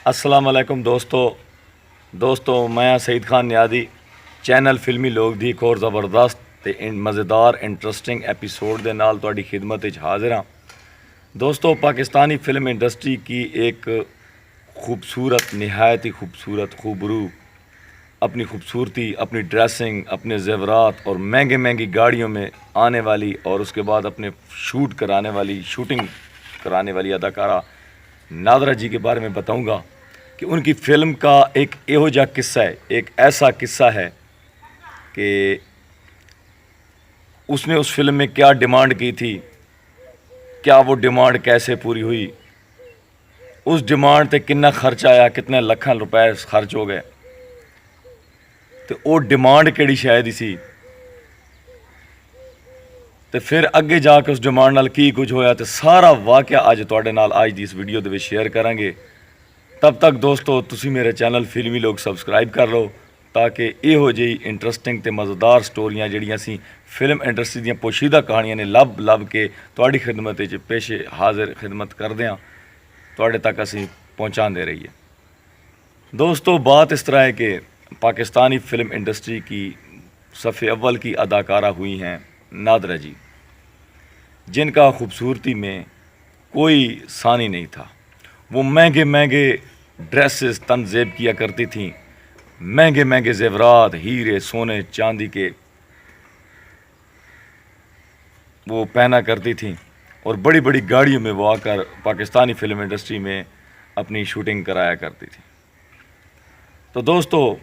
السلام علیکم دوستو میں سعید خان نیادی چینل فلمی لوگ دی ایک اور زبردست تے مزیدار انٹرسٹنگ ایپیسوڈ دے نال تہاڈی خدمت وچ حاضر ہاں۔ دوستو، پاکستانی فلم انڈسٹری کی ایک خوبصورت، نہایت ہی خوبصورت، خوبرو اپنی خوبصورتی، اپنی ڈریسنگ، اپنے زیورات اور مہنگی گاڑیوں میں آنے والی اور اس کے بعد اپنے شوٹنگ کرانے والی اداکارہ نادرہ جی کے بارے میں بتاؤں گا کہ ان کی فلم کا ایک یہو جا قصہ ہے، ایک ایسا قصہ ہے کہ اس نے اس فلم میں کیا ڈیمانڈ کی تھی، کیا وہ ڈیمانڈ کیسے پوری ہوئی، اس ڈیمانڈ تے کتنا خرچ آیا، کتنے لکھاں روپے خرچ ہو گئے، تو وہ ڈیمانڈ کیڑی شاید ہی سی، تو پھر اگے جا کے اس ڈیمانڈ نال کی کچھ ہویا، تو سارا واقعہ اج تواڈے نال اج دی اس ویڈیو دے وچ شیئر کریں گے۔ تب تک دوستو تسی میرے چینل فلمی لوگ سبسکرائب کر لو تاکہ یہو جی انٹرسٹنگ تے مزیدار سٹوریاں جڑیاں سی فلم انڈسٹری دیاں پوشیدہ کہانیاں نے لب کے تواڈی خدمت وچ پیش حاضر خدمت کردے ہاں، تواڈے تک اسی پہنچاندے رہیے۔ دوستو، بات اس طرح ہے کہ پاکستانی فلم انڈسٹری کی صف اول کی اداکارہ ہوئی ہیں نادرہ جی، جن کا خوبصورتی میں کوئی ثانی نہیں تھا۔ وہ مہنگے ڈریسز تنزیب کیا کرتی تھیں، مہنگے زیورات، ہیرے، سونے، چاندی کے وہ پہنا کرتی تھیں، اور بڑی گاڑیوں میں وہ آ کر پاکستانی فلم انڈسٹری میں اپنی شوٹنگ کرایا کرتی تھیں۔ تو دوستو،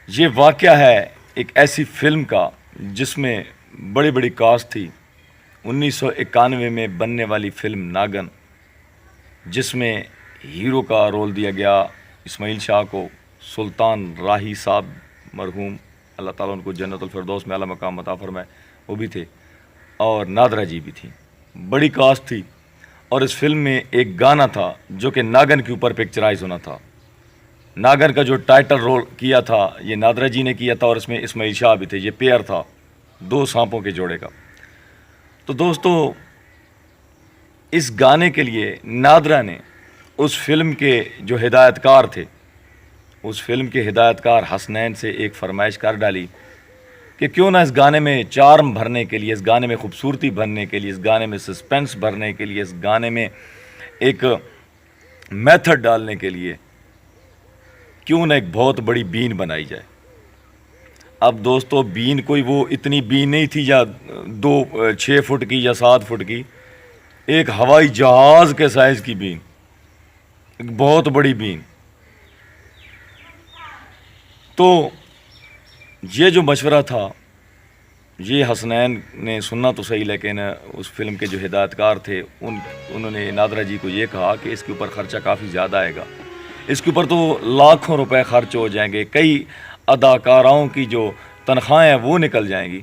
یہ واقعہ ہے ایک ایسی فلم کا جس میں بڑی کاسٹ تھی۔ 1991 میں بننے والی فلم ناگن، جس میں ہیرو کا رول دیا گیا اسماعیل شاہ کو، سلطان راہی صاحب مرحوم، اللہ تعالیٰ ان کو جنت الفردوس میں اعلیٰ مقام عطا فرمائے، وہ بھی تھے، اور نادرہ جی بھی تھیں۔ بڑی کاسٹ تھی، اور اس فلم میں ایک گانا تھا جو کہ ناگن کے اوپر پکچرائز ہونا تھا۔ ناگن کا جو ٹائٹل رول کیا تھا یہ نادرہ جی نے کیا تھا، اور اس میں اسماعیل شاہ بھی تھے۔ یہ پیئر تھا دو سانپوں کے جوڑے کا۔ تو دوستو، اس گانے کے لیے نادرہ نے اس فلم کے جو ہدایت کار تھے، اس فلم کے ہدایت کار حسنین سے ایک فرمائش کر ڈالی کہ کیوں نہ اس گانے میں چارم بھرنے کے لیے، اس گانے میں خوبصورتی بھرنے کے لیے، اس گانے میں سسپینس بھرنے کے لیے، اس گانے میں ایک میتھڈ ڈالنے کے لیے کیوں نہ ایک بہت بڑی بین بنائی جائے۔ اب دوستو، بین کوئی وہ اتنی بین نہیں تھی یا 6 فٹ کی یا 7 فٹ کی، ایک ہوائی جہاز کے سائز کی بین، ایک بہت بڑی بین۔ تو یہ جو مشورہ تھا یہ حسنین نے سننا تو صحیح، لیکن اس فلم کے جو ہدایت کار تھے انہوں نے نادرہ جی کو یہ کہا کہ اس کے اوپر خرچہ کافی زیادہ آئے گا، اس کے اوپر تو لاکھوں روپے خرچ ہو جائیں گے، کئی اداکاراؤں کی جو تنخواہیں ہیں وہ نکل جائیں گی،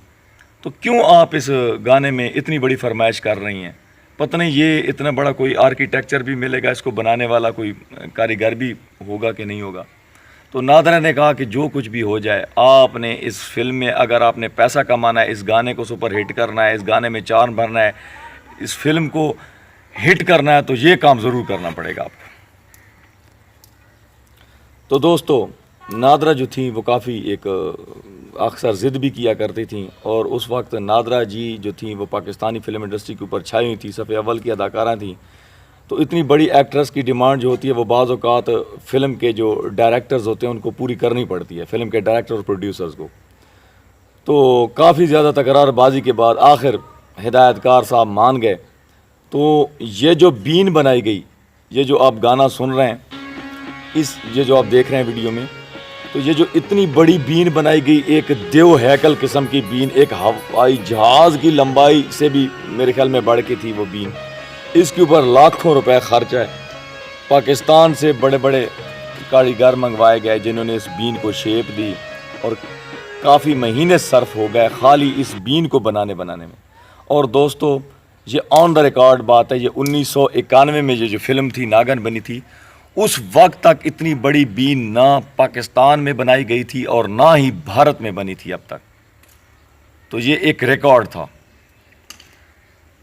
تو کیوں آپ اس گانے میں اتنی بڑی فرمائش کر رہی ہیں؟ پتہ نہیں یہ اتنا بڑا کوئی آرکیٹیکچر بھی ملے گا، اس کو بنانے والا کوئی کاریگر بھی ہوگا کہ نہیں ہوگا؟ تو نادرہ نے کہا کہ جو کچھ بھی ہو جائے، آپ نے اس فلم میں اگر آپ نے پیسہ کمانا ہے، اس گانے کو سپر ہٹ کرنا ہے، اس گانے میں چارم بھرنا ہے، اس فلم کو ہٹ کرنا ہے، تو یہ کام ضرور کرنا پڑے گا آپ کو۔ تو دوستو، نادرہ جو تھیں وہ کافی ایک اکثر ضد بھی کیا کرتی تھیں، اور اس وقت نادرہ جی جو تھیں وہ پاکستانی فلم انڈسٹری کے اوپر چھائی ہوئی تھیں، صف اول کی اداکارہ تھیں۔ تو اتنی بڑی ایکٹریس کی ڈیمانڈ جو ہوتی ہے وہ بعض اوقات فلم کے جو ڈائریکٹرز ہوتے ہیں ان کو پوری کرنی پڑتی ہے، فلم کے ڈائریکٹر اور پروڈیوسرز کو۔ تو کافی زیادہ تکرار بازی کے بعد آخر ہدایت کار صاحب مان گئے۔ تو یہ جو بین بنائی گئی، یہ جو آپ گانا سن رہے ہیں، یہ جو آپ دیکھ رہے ہیں ویڈیو میں، تو یہ جو اتنی بڑی بین بنائی گئی، ایک دیو ہیکل قسم کی بین، ایک ہوائی جہاز کی لمبائی سے بھی میرے خیال میں بڑھ کے تھی وہ بین، اس کے اوپر لاکھوں روپے خرچ ہے۔ پاکستان سے بڑے کاریگر منگوائے گئے جنہوں نے اس بین کو شیپ دی، اور کافی مہینے صرف ہو گئے خالی اس بین کو بنانے میں۔ اور دوستو، یہ آن دا ریکارڈ بات ہے، یہ 1991 میں یہ جو فلم تھی ناگن بنی تھی، اس وقت تک اتنی بڑی بین نہ پاکستان میں بنائی گئی تھی اور نہ ہی بھارت میں بنی تھی اب تک۔ تو یہ ایک ریکارڈ تھا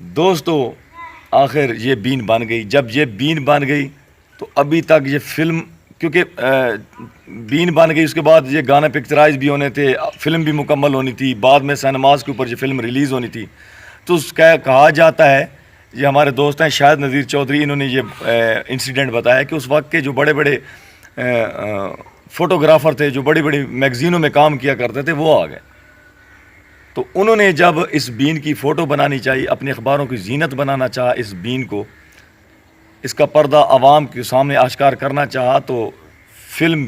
دوستو۔ آخر یہ بین بن گئی۔ جب یہ بین بن گئی تو ابھی تک یہ فلم کیونکہ بین بن گئی، اس کے بعد یہ گانے پکچرائز بھی ہونے تھے، فلم بھی مکمل ہونی تھی، بعد میں سینماز کے اوپر یہ فلم ریلیز ہونی تھی. تو اس کا کہا جاتا ہے، یہ ہمارے دوست ہیں شاہد نذیر چودھری، انہوں نے یہ انسیڈنٹ بتایا کہ اس وقت کے جو بڑے بڑے فوٹوگرافر تھے، جو بڑی بڑی میگزینوں میں کام کیا کرتے تھے، وہ آ گئے. تو انہوں نے جب اس بین کی فوٹو بنانی چاہیے، اپنے اخباروں کی زینت بنانا چاہا اس بین کو، اس کا پردہ عوام کے سامنے آشکار کرنا چاہا، تو فلم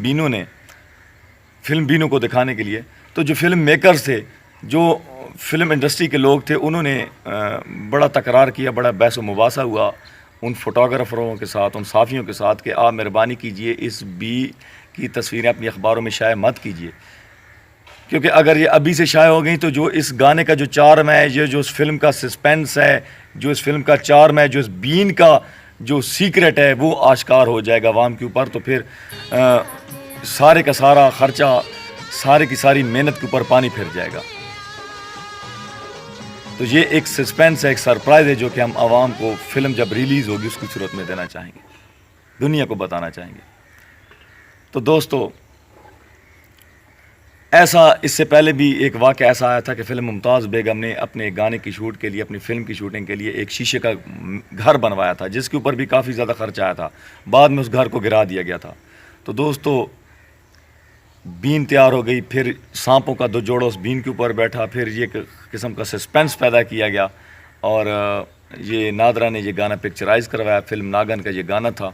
بینوں کو دکھانے کے لیے تو جو فلم میکرز تھے، جو فلم انڈسٹری کے لوگ تھے، انہوں نے بڑا تکرار کیا، بڑا بحث و مباحثہ ہوا ان فوٹوگرافروں کے ساتھ، ان صحافیوں کے ساتھ کہ آپ مہربانی کیجئے اس بی کی تصویریں اپنی اخباروں میں شائع مت کیجئے، کیونکہ اگر یہ ابھی سے شائع ہو گئیں تو جو اس گانے کا جو چارم ہے، یہ جو اس فلم کا سسپینس ہے، جو اس فلم کا چارم ہے، جو اس بین کا جو سیکرٹ ہے، وہ آشکار ہو جائے گا عوام کے اوپر. تو پھر سارے کا سارا خرچہ، سارے کی ساری محنت کے اوپر پانی پھر جائے گا. تو یہ ایک سسپینس ہے، ایک سرپرائز ہے جو کہ ہم عوام کو فلم جب ریلیز ہوگی اس کی صورت میں دینا چاہیں گے، دنیا کو بتانا چاہیں گے. تو دوستو، ایسا اس سے پہلے بھی ایک واقعہ ایسا آیا تھا کہ فلم ممتاز بیگم نے اپنے گانے کی شوٹ کے لیے، اپنی فلم کی شوٹنگ کے لیے ایک شیشے کا گھر بنوایا تھا، جس کے اوپر بھی کافی زیادہ خرچ آیا تھا. بعد میں اس گھر کو گرا دیا گیا تھا. تو دوستو، بین تیار ہو گئی، پھر سانپوں کا دو جوڑا اس بین کے اوپر بیٹھا، پھر یہ ایک قسم کا سسپینس پیدا کیا گیا، اور یہ نادرہ نے یہ گانا پکچرائز کروایا. فلم ناگن کا یہ گانا تھا،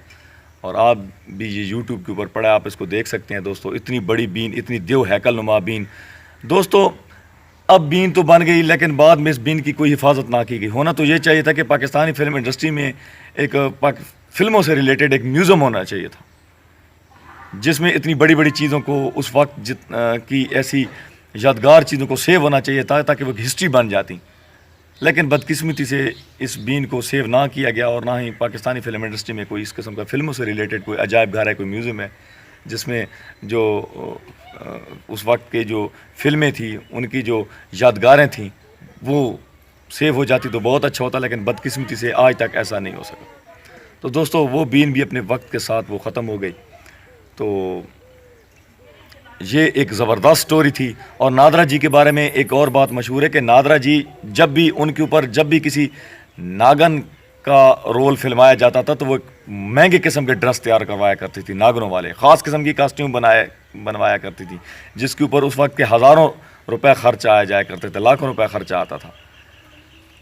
اور آپ بھی یہ یوٹیوب کے اوپر پڑھا، آپ اس کو دیکھ سکتے ہیں. دوستو، اتنی بڑی بین، اتنی دیو ہیکل نما بین. دوستو، اب بین تو بن گئی، لیکن بعد میں اس بین کی کوئی حفاظت نہ کی گئی. ہونا تو یہ چاہیے تھا کہ پاکستانی فلم انڈسٹری میں ایک فلموں سے ریلیٹڈ ایک میوزیم ہونا چاہیے تھا، جس میں اتنی بڑی بڑی چیزوں کو اس وقت کی ایسی یادگار چیزوں کو سیو ہونا چاہیے تھا تاکہ وہ ہسٹری بن جاتی. لیکن بدقسمتی سے اس بین کو سیو نہ کیا گیا، اور نہ ہی پاکستانی فلم انڈسٹری میں کوئی اس قسم کا فلموں سے ریلیٹڈ کوئی عجائب گھر ہے، کوئی میوزیم ہے جس میں جو اس وقت کے جو فلمیں تھیں، ان کی جو یادگاریں تھیں، وہ سیو ہو جاتی تو بہت اچھا ہوتا. لیکن بدقسمتی سے آج تک ایسا نہیں ہو سکا. تو دوستو، وہ بین بھی اپنے وقت کے ساتھ وہ ختم ہو گئی. تو یہ ایک زبردست سٹوری تھی. اور نادرہ جی کے بارے میں ایک اور بات مشہور ہے کہ نادرہ جی جب بھی ان کے اوپر جب بھی کسی ناگن کا رول فلمایا جاتا تھا تو وہ مہنگے قسم کے ڈریس تیار کروایا کرتی تھی، ناگنوں والے خاص قسم کی کاسٹیوم بنوایا کرتی تھی، جس کے اوپر اس وقت کے ہزاروں روپے خرچ آیا جایا کرتے تھے، لاکھوں روپے خرچہ آتا تھا.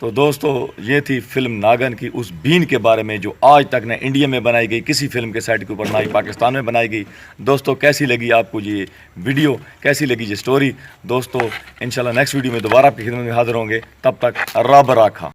تو دوستو، یہ تھی فلم ناگن کی اس بین کے بارے میں جو آج تک نہ انڈیا میں بنائی گئی کسی فلم کے سیٹ کے اوپر، نہ ہی پاکستان میں بنائی گئی. دوستو، کیسی لگی آپ کو یہ ویڈیو، کیسی لگی یہ سٹوری؟ دوستو، انشاءاللہ نیکسٹ ویڈیو میں دوبارہ آپ کی خدمت میں حاضر ہوں گے. تب تک رب راکھا.